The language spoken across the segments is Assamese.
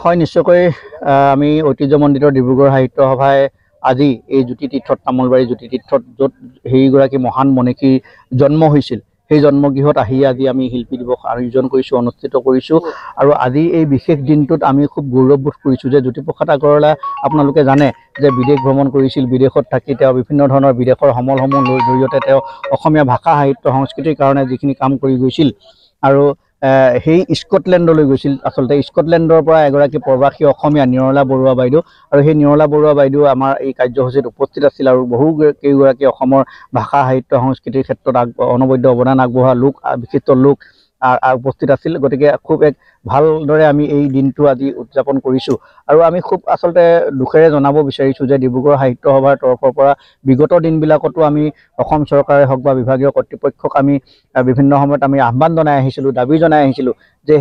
হয় নিশ্চয়কৈ আমি ঐতিহ্যমণ্ডিত ডিব্ৰুগড় সাহিত্য সভাই আজি এই জ্যোতিতীৰ্থত তামোলবাৰী জ্যোতিতীৰ্থত য'ত সেইগৰাকী মহান মনীষীৰ জন্ম হৈছিল সেই জন্মগৃহত আহি আজি আমি শিল্পী দিৱস আয়োজন কৰিছোঁ, অনুষ্ঠিত কৰিছোঁ। আৰু আজি এই বিশেষ দিনটোত আমি খুব গৌৰৱবোধ কৰিছোঁ যে জ্যোতিপ্ৰসাদ আগৰৱালা আপোনালোকে জানে যে বিদেশ ভ্ৰমণ কৰিছিল, বিদেশত থাকি তেওঁ বিভিন্ন ধৰণৰ বিদেশৰ সমলসমূহ জৰিয়তে তেওঁ অসমীয়া ভাষা সাহিত্য সংস্কৃতিৰ কাৰণে যিখিনি কাম কৰি গৈছিল আৰু সেই স্কটলেণ্ডলৈ গৈছিল। আচলতে স্কটলেণ্ডৰ পৰা এগৰাকী প্ৰৱাসী অসমীয়া নিৰলা বৰুৱা বাইদেউ, আৰু সেই নিৰলা বৰুৱা বাইদেউ আমাৰ এই কাৰ্যসূচীত উপস্থিত আছিল আৰু কেইগৰাকী অসমৰ ভাষা সাহিত্য সংস্কৃতিৰ ক্ষেত্ৰত অনবদ্য অৱদান আগবঢ়োৱা লোক, বিশিষ্ট লোক উপস্থিত আছিল। গতিকে খুব এক ভালদৰে আমি এই দিনটো আজি উদযাপন কৰিছোঁ। আৰু আমি খুব আচলতে দুখেৰে জনাব বিচাৰিছোঁ যে ডিব্ৰুগড় সাহিত্য সভাৰ তৰফৰ পৰা বিগত দিনবিলাকতো আমি অসম চৰকাৰে হওক বা বিভাগীয় কৰ্তৃপক্ষক আমি বিভিন্ন সময়ত আমি আহ্বান জনাই আহিছিলোঁ, দাবী জনাই আহিছিলোঁ যে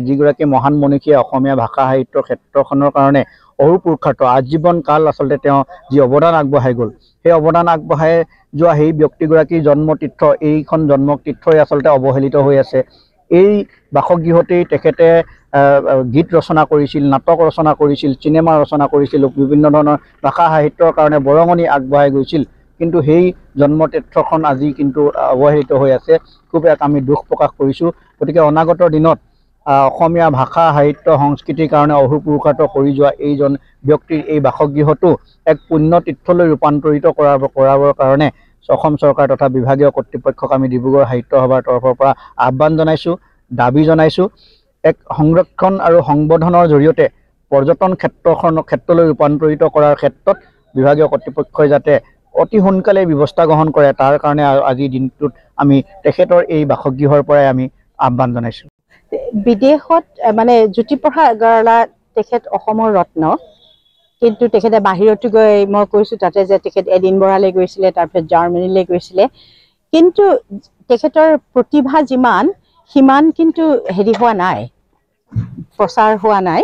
যিগৰাকী মহান মনীষীয়ে অসমীয়া ভাষা সাহিত্যৰ ক্ষেত্ৰখনৰ কাৰণে অহোপুৰুষাৰ্থ আজীৱন কাল আচলতে তেওঁ যি অৱদান আগবঢ়াই গ'ল, সেই অৱদান আগবঢ়াই যোৱা সেই ব্যক্তিগৰাকীৰ জন্মতীৰ্থ, এইখন জন্মতীৰ্থই আচলতে অৱহেলিত হৈ আছে। এই বাসগৃহতেই তেখেতে গীত ৰচনা কৰিছিল, নাটক ৰচনা কৰিছিল, চিনেমা ৰচনা কৰিছিল, বিভিন্ন ধৰণৰ ভাষা সাহিত্যৰ কাৰণে বৰঙণি আগবঢ়াই গৈছিল। কিন্তু সেই জন্মতীৰ্থখন আজি কিন্তু অৱহেলিত হৈ আছে। খুব এক আমি দুখ প্ৰকাশ কৰিছোঁ। গতিকে অনাগত দিনত অসমীয়া ভাষা সাহিত্য সংস্কৃতিৰ কাৰণে অহোপুৰুষাৰ্থ কৰি যোৱা এইজন ব্যক্তিৰ এই বাসগৃহটো এক পুণ্যতীৰ্থলৈ ৰূপান্তৰিত কৰাবৰ কাৰণে অসম চৰকাৰ তথা বিভাগীয় কৰ্তৃপক্ষক আমি ডিব্ৰুগড় সাহিত্য সভাৰ তৰফৰ পৰা আহ্বান জনাইছোঁ, দাবী জনাইছোঁ। এক সংৰক্ষণ আৰু সংবৰ্ধনৰ জৰিয়তে পৰ্যটন ক্ষেত্ৰলৈ ৰূপান্তৰিত কৰাৰ ক্ষেত্ৰত বিভাগীয় কৰ্তৃপক্ষই যাতে অতি সোনকালে ব্যৱস্থা গ্ৰহণ কৰে, তাৰ কাৰণে আজিৰ দিনটোত আমি তেখেতৰ এই বাসগৃহৰ পৰাই আমি আহ্বান জনাইছোঁ। বিদেশত মানে জ্যোতিপ্ৰসাদ আগৰৱালা তেখেত অসমৰ ৰত্ন, কিন্তু তেখেতে বাহিৰতো গৈ, মই কৈছোঁ তাতে যে তেখেত এডিনবৰালৈ গৈছিলে, তাৰপিছত জাৰ্মানীলৈ গৈছিলে। কিন্তু তেখেতৰ প্ৰতিভা সিমান কিন্তু হোৱা নাই, প্ৰচাৰ হোৱা নাই।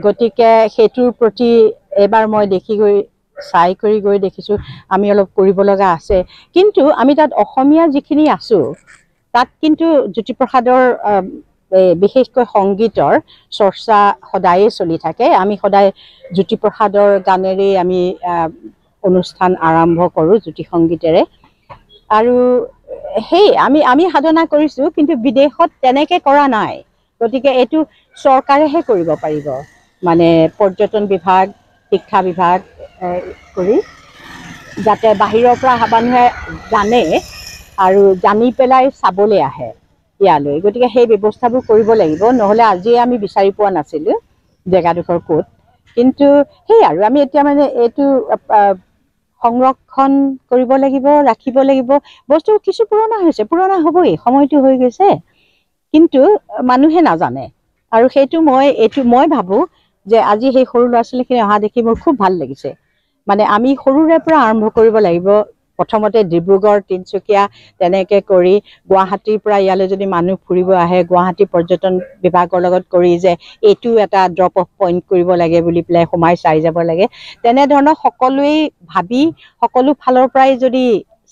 গতিকে সেইটোৰ প্ৰতি এবাৰ মই চাই কৰি দেখিছোঁ আমি অলপ কৰিব লগা আছে। কিন্তু আমি তাত অসমীয়া যিখিনি আছোঁ তাত কিন্তু জ্যোতিপ্ৰসাদৰ বিশেষকৈ সংগীতৰ চৰ্চা সদায়ে চলি থাকে। আমি সদায় জ্যোতিপ্ৰসাদৰ গানেৰেই আমি অনুষ্ঠান আৰম্ভ কৰোঁ, জ্যোতি সংগীতেৰে। আৰু সেই আমি সাধনা কৰিছোঁ, কিন্তু বিদেশত তেনেকৈ কৰা নাই। গতিকে এইটো চৰকাৰেহে কৰিব পাৰিব, মানে পৰ্যটন বিভাগ, শিক্ষা বিভাগ কৰি, যাতে বাহিৰৰ পৰা মানুহে জানে আৰু জানি পেলাই চাবলৈ আহে ইয়ালৈ। গতিকে সেই ব্যৱস্থাবোৰ কৰিব লাগিব, নহ'লে আজিয়ে আমি বিচাৰি পোৱা নাছিলোঁ জেগাডোখৰ ক'ত। কিন্তু সেই আৰু আমি এতিয়া মানে এইটো সংৰক্ষণ কৰিব লাগিব, ৰাখিব লাগিব। বস্তু কিছু পুৰণা হৈছে, পুৰণা হ'বই, সময়টো হৈ গৈছে, কিন্তু মানুহে নাজানে। আৰু মই ভাবোঁ যে আজি সেই সৰু ল'ৰা ছোৱালীখিনি অহা দেখি মোৰ খুব ভাল লাগিছে। মানে আমি সৰুৰে পৰা আৰম্ভ কৰিব লাগিব। প্ৰথমতে ডিব্ৰুগড়, তিনিচুকীয়া তেনেকৈ কৰি, গুৱাহাটীৰ পৰা ইয়ালৈ যদি মানুহ ফুৰিব আহে, গুৱাহাটী পৰ্যটন বিভাগৰ লগত কৰি যে এইটো এটা ড্ৰপ অফ পইণ্ট কৰিব লাগে বুলি পেলাই সোমাই চাই যাব লাগে, তেনেধৰণৰ সকলোৱেই ভাবি সকলো ফালৰ পৰাই যদি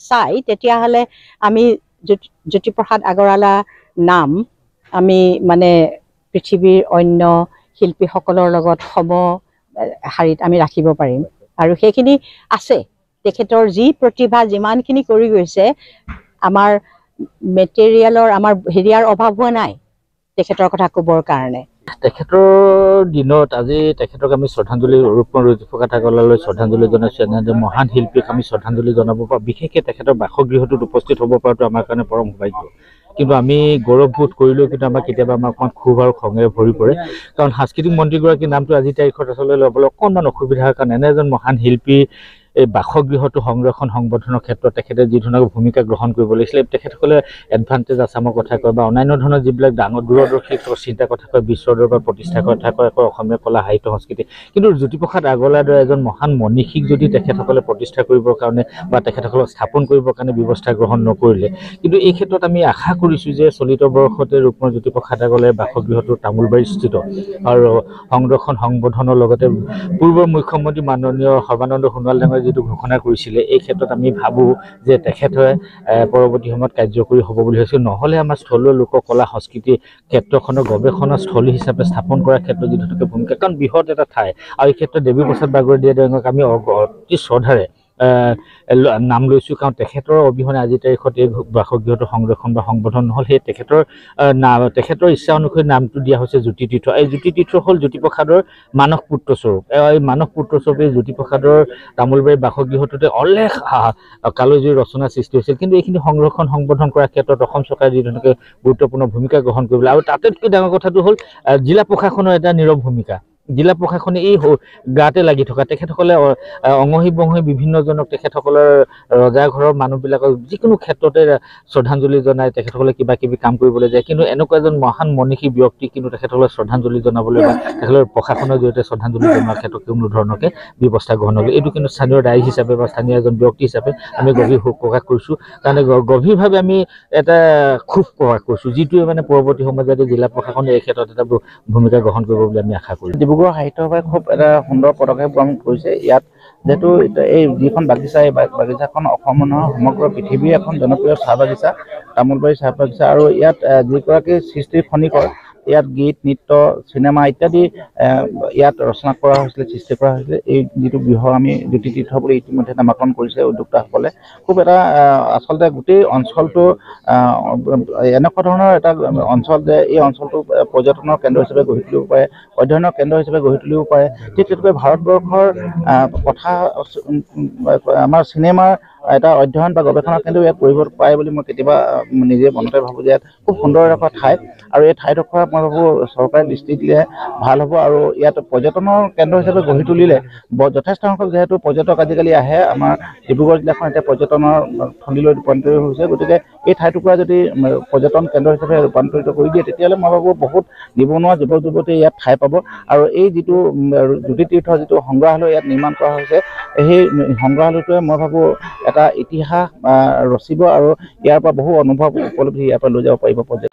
চাই, তেতিয়াহ'লে আমি জ্যোতিপ্ৰসাদ আগৰৱালা নাম আমি মানে পৃথিৱীৰ অন্য শিল্পীসকলৰ লগত শাৰীত আমি ৰাখিব পাৰিম। আৰু সেইখিনি আছে, তেখেতৰ যি প্ৰতিভা যিমানখিনি কৰি গৈছে, আমাৰ মেটেৰিয়েলৰ, আমাৰ হেৰিয়াৰ অভাৱ হোৱা নাই তেখেতৰ কথা ক'বৰ কাৰণে। তেখেতৰ দিনত আজি তেখেতক আমি শ্ৰদ্ধাঞ্জলি জ্যোতিপ্ৰসাদ আগৰৱালালৈ শ্ৰদ্ধাঞ্জলি জনাইছোঁ। এনেদৰে মহান শিল্পীক আমি শ্ৰদ্ধাঞ্জলি জনাব পাৰোঁ, বিশেষকৈ তেখেতৰ বাসগৃহটোত উপস্থিত হ'ব পৰাটো আমাৰ কাৰণে পৰম সৌভাগ্য। কিন্তু আমি গৌৰৱবোধ কৰিলেও কিন্তু কেতিয়াবা আমাৰ অকণমান ক্ষোভ আৰু খঙেৰে ভৰি পৰে। কাৰণ সাংস্কৃতিক মন্ত্ৰীগৰাকীৰ নামটো আজিৰ তাৰিখত আচলতে ল'বলৈ অকণমান অসুবিধাৰ কাৰণে এনে এজন মহান শিল্পী এই বাসগৃহটো সংৰক্ষণ সংবৰ্ধনৰ ক্ষেত্ৰত তেখেতে যি ধৰণৰ ভূমিকা গ্ৰহণ কৰিব লাগিছিলে, তেখেতসকলে এডভান্টেজ আছামৰ কথা কয় বা অন্যান্য ধৰণৰ যিবিলাক ডাঙৰ দূৰদৰ্শী চিন্তাৰ কথা কয়, বিশ্ব দৰবাৰ প্ৰতিষ্ঠাৰ কথা কয়, অসমীয়া কলা সাহিত্য সংস্কৃতি। কিন্তু জ্যোতিপ্ৰসাদ আগৰৱালাৰ দৰে এজন মহান মনীষীক যদি তেখেতসকলে প্ৰতিষ্ঠা কৰিবৰ কাৰণে বা তেখেতসকলক স্থাপন কৰিবৰ কাৰণে ব্যৱস্থা গ্ৰহণ নকৰিলে, কিন্তু এই ক্ষেত্ৰত আমি আশা কৰিছোঁ যে চলিত বৰ্ষতে ৰূপমৰ জ্যোতিপ্ৰসাদ আগৰৱালাৰ বাসগৃহটো তামোলবাৰীত স্থিত আৰু সংৰক্ষণ সংবৰ্ধনৰ লগতে পূৰ্বৰ মুখ্যমন্ত্ৰী মাননীয় সৰ্বানন্দ সোণোৱাল ডাঙৰীয়া যিটো ঘোষণা কৰিছিলে এই ক্ষেত্ৰত আমি ভাবোঁ যে তেখেতে পৰৱৰ্তী সময়ত কাৰ্যকৰী হ'ব বুলি ভাবিছোঁ। নহ'লে আমাৰ স্থলীয় লোক কলা সংস্কৃতি ক্ষেত্ৰখনৰ গৱেষণা স্থলী হিচাপে স্থাপন কৰাৰ ক্ষেত্ৰত যিটো থাকে ভূমিকা, কাৰণ বৃহৎ এটা ঠাই আৰু এই ক্ষেত্ৰত দেৱীপ্ৰসাদ বাগড়িয়াদেউক আমি অতি শ্ৰদ্ধাৰে নাম লৈছোঁ, কাৰণ তেখেতৰ অবিহনে আজিৰ তাৰিখত এই বাসগৃহটো সংৰক্ষণ বা সংবৰ্ধন নহ'ল। সেই তেখেতৰ ইচ্ছা অনুসৰি নামটো দিয়া হৈছে জ্যোতিতীৰ্থ। এই জ্যোতিতীৰ্থ হ'ল জ্যোতিপ্ৰসাদৰ মানস পুত্ৰস্বৰূপ। এই মানস পুত্ৰস্বৰূপে জ্যোতিপ্ৰসাদৰ তামোলবাৰী বাসগৃহটোতে অলেখ কালজয়ী ৰচনা সৃষ্টি হৈছিল, কিন্তু এইখিনি সংৰক্ষণ সংবৰ্ধন কৰাৰ ক্ষেত্ৰত অসম চৰকাৰে যি ধৰণে গুৰুত্বপূৰ্ণ ভূমিকা গ্ৰহণ কৰিবলৈ, আৰু তাতকৈ ডাঙৰ কথাটো হ'ল জিলা প্ৰশাসনৰ এটা নীৰৱ ভূমিকা। জিলা প্ৰশাসনে এই গাতে লাগি থকা তেখেতসকলে অঙহী বঙহী বিভিন্নজনক তেখেতসকলৰ ৰজা ঘৰৰ মানুহবিলাকক যিকোনো ক্ষেত্ৰতে শ্ৰদ্ধাঞ্জলি জনাই তেখেতসকলে কিবা কিবি কাম কৰিবলৈ যায়, কিন্তু এনেকুৱা এজন মহান মনীষী ব্যক্তি কিন্তু তেখেতসকলে শ্ৰদ্ধাঞ্জলি জনাবলৈ বা তেখেতৰ প্ৰশাসনৰ জৰিয়তে শ্ৰদ্ধাঞ্জলি জনোৱাৰ ক্ষেত্ৰত কোনো ধৰণকে ব্যৱস্থা গ্ৰহণ নকৰে। এইটো কিন্তু স্থানীয় ৰাইজ হিচাপে বা স্থানীয় এজন ব্যক্তি হিচাপে আমি গভীৰ শোক প্ৰকাশ কৰিছোঁ, কাৰণ গভীৰভাৱে আমি এটা ক্ষোভ প্ৰকাশ কৰিছোঁ, যিটোৱে মানে পৰৱৰ্তী সময়ত যাতে জিলা প্ৰশাসনে এই ক্ষেত্ৰত এটা ভূমিকা গ্ৰহণ কৰিব বুলি আমি আশা কৰিছোঁ। ডিব্ৰুগড় সাহিত্য সভাই খুব এটা সুন্দৰ পদক্ষেপ গ্ৰহণ কৰিছে। ইয়াত যিহেতু এই যিখন বাগিচা, এই বাগিচাখন অসমৰ নহয় সমগ্ৰ পৃথিৱীৰ এখন জনপ্ৰিয় চাহ বাগিচা, তামোলবাৰী চাহ বাগিচা, আৰু ইয়াত যিগৰাকী সৃষ্টিৰ খনিকৰ, ইয়াত গীত নৃত্য চিনেমা ইত্যাদি ইয়াত ৰচনা কৰা হৈছিলে, সৃষ্টি কৰা হৈছিলে। এই যিটো গৃহ আমি জ্যোতিতীৰ্থ বুলি ইতিমধ্যে নামাকৰণ কৰিছে উদ্যোক্তাসকলে। খুব এটা আচলতে গোটেই অঞ্চলটো এনেকুৱা ধৰণৰ এটা অঞ্চল যে এই অঞ্চলটো পৰ্যটনৰ কেন্দ্ৰ হিচাপে গঢ়ি তুলিব পাৰে, অধ্যয়নৰ কেন্দ্ৰ হিচাপে গঢ়ি তুলিব পাৰে। ঠিক তেনেকৈ ভাৰতবৰ্ষৰ কথা আমাৰ চিনেমাৰ এটা অধ্যয়ন বা গৱেষণাৰ কেন্দ্ৰ ইয়াত কৰিব পাৰে বুলি মই কেতিয়াবা নিজে মনতে ভাবোঁ যে ইয়াত খুব সুন্দৰ এডোখৰ ঠাই, আৰু এই ঠাইডোখৰ মই ভাবোঁ চৰকাৰে দৃষ্টি দিলে ভাল হ'ব। আৰু ইয়াত পৰ্যটনৰ কেন্দ্ৰ হিচাপে গঢ়ি তুলিলে যথেষ্ট সংখ্যক যিহেতু পৰ্যটক আজিকালি আহে, আমাৰ ডিব্ৰুগড় জিলাখন এতিয়া পৰ্যটনৰ থলীলৈ ৰূপান্তৰিত হৈছে। গতিকে এই ঠাইটুকুৰা যদি পৰ্যটন কেন্দ্ৰ হিচাপে ৰূপান্তৰিত কৰি দিয়ে, তেতিয়াহ'লে মই ভাবোঁ বহুত নিবনুৱা যুৱক যুৱতীয়ে ইয়াত ঠাই পাব। আৰু এই যিটো জ্যোতিতীৰ্থ যিটো সংগ্ৰহালয় ইয়াত নিৰ্মাণ কৰা হৈছে, সেই সংগ্ৰহালয়টোৱে মই ভাবোঁ এটা ইতিহাস ৰচিব, আৰু ইয়াৰ পৰা বহু অনুভৱ উপলব্ধি ইয়াৰ পৰা লৈ যাব পাৰিব পৰ্যটক।